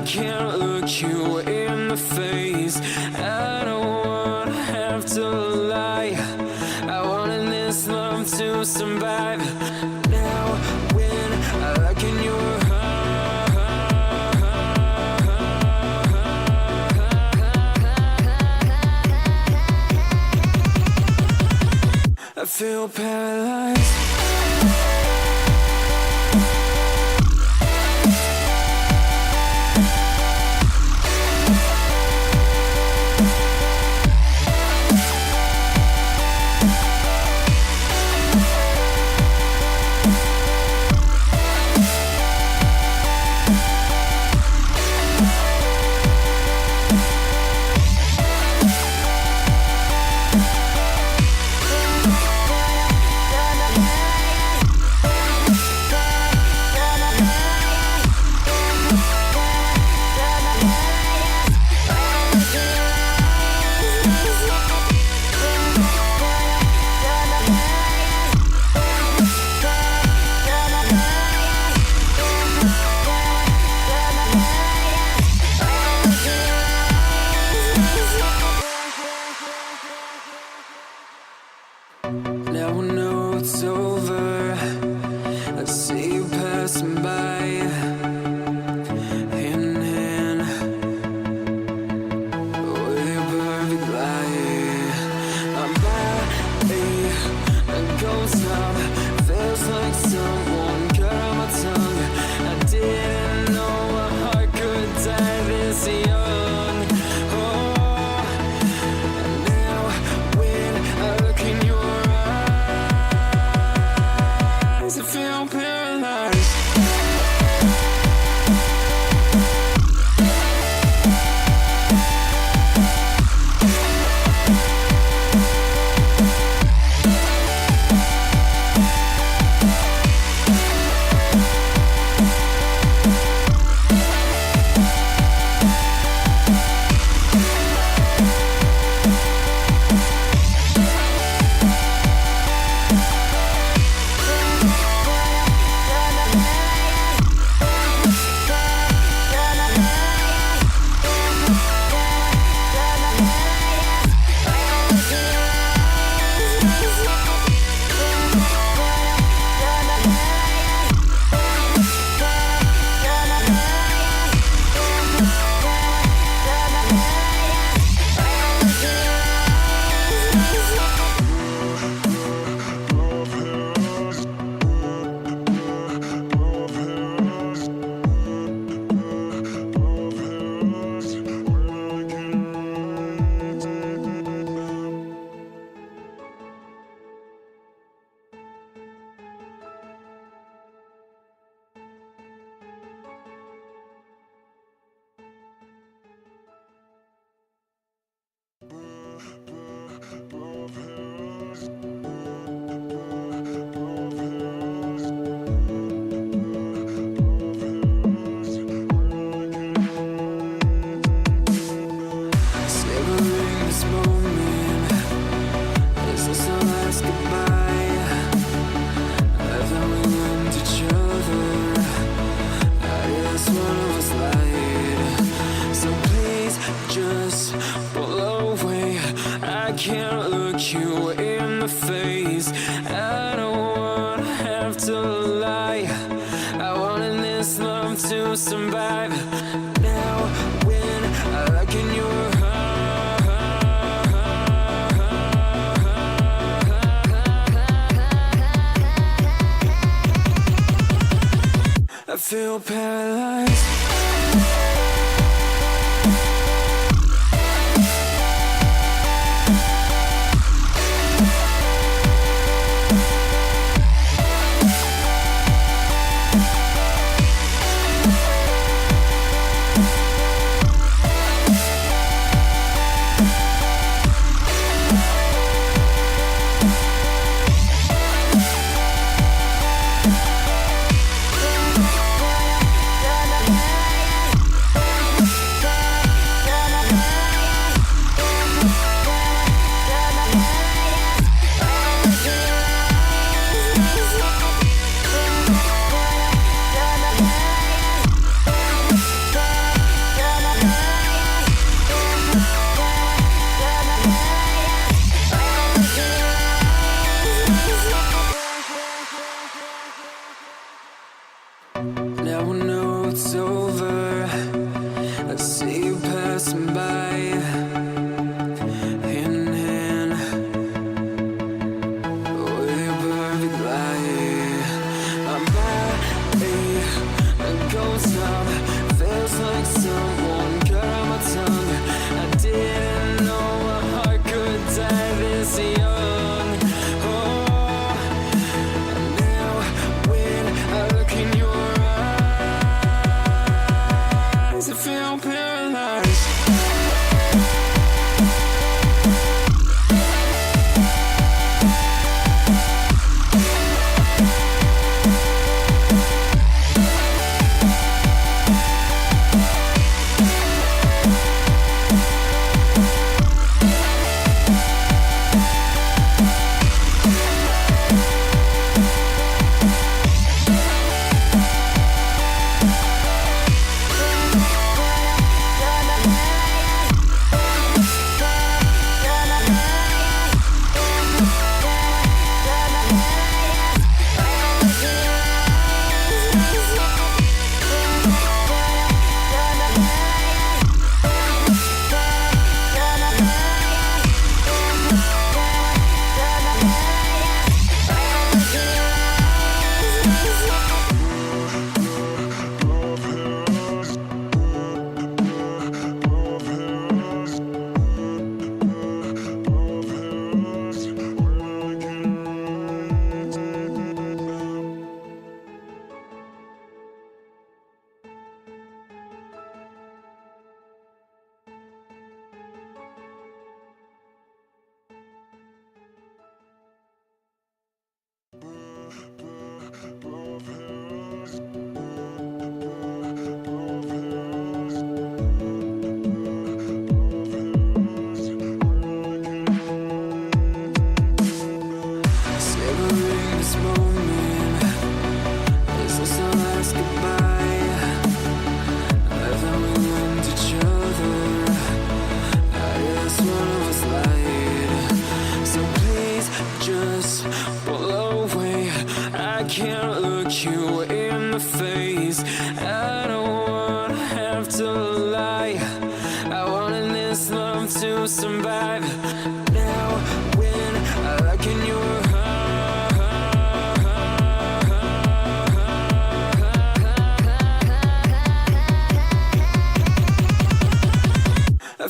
can't look you in the face. I don't wanna have to lie. I wanted this love to survive. Now when I look in your I feel paralyzed. Now I know it's over. I see you passing by, hand in hand, with your perfect light. My body goes numb, feels like someone cut out my tongue. I didn't know a heart could die this young. Oh, and now when I look in your I feel paralyzed. Can't look you in the face. I don't wanna have to lie. I wanted this love to survive. Now when I look in your I feel paralyzed.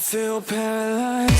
feel paralyzed.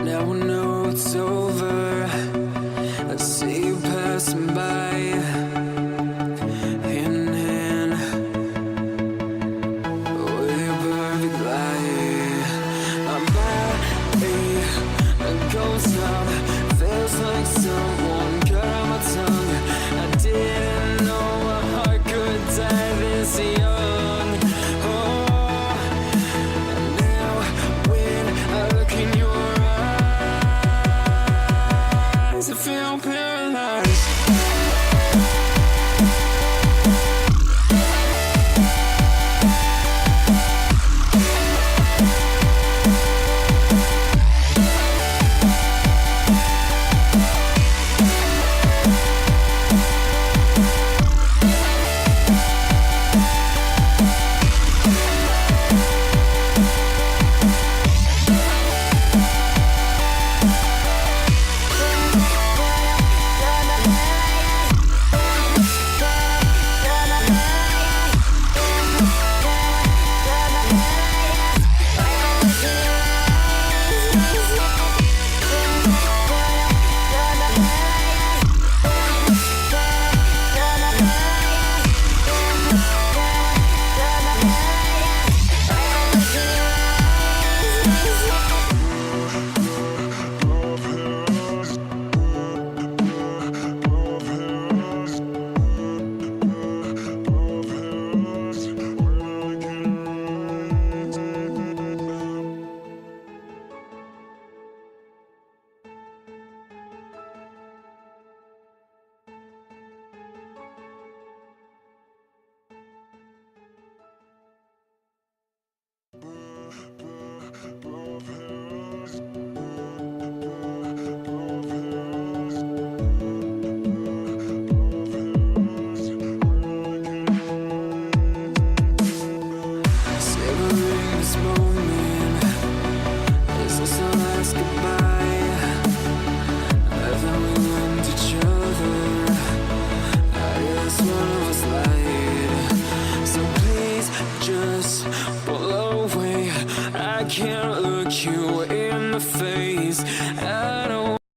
Now I know it's over. I see you passing by, hand in hand, with your perfect light. My body goes numb, feels like someone cut out my tongue. I didn't know a heart could die this young. Oh, now when I look in your eyes, I feel paralyzed. Savoring this moment, is this our last goodbye? I thought we loved each other, I guess one of us lied. So please just pull away, I can't look you in the face.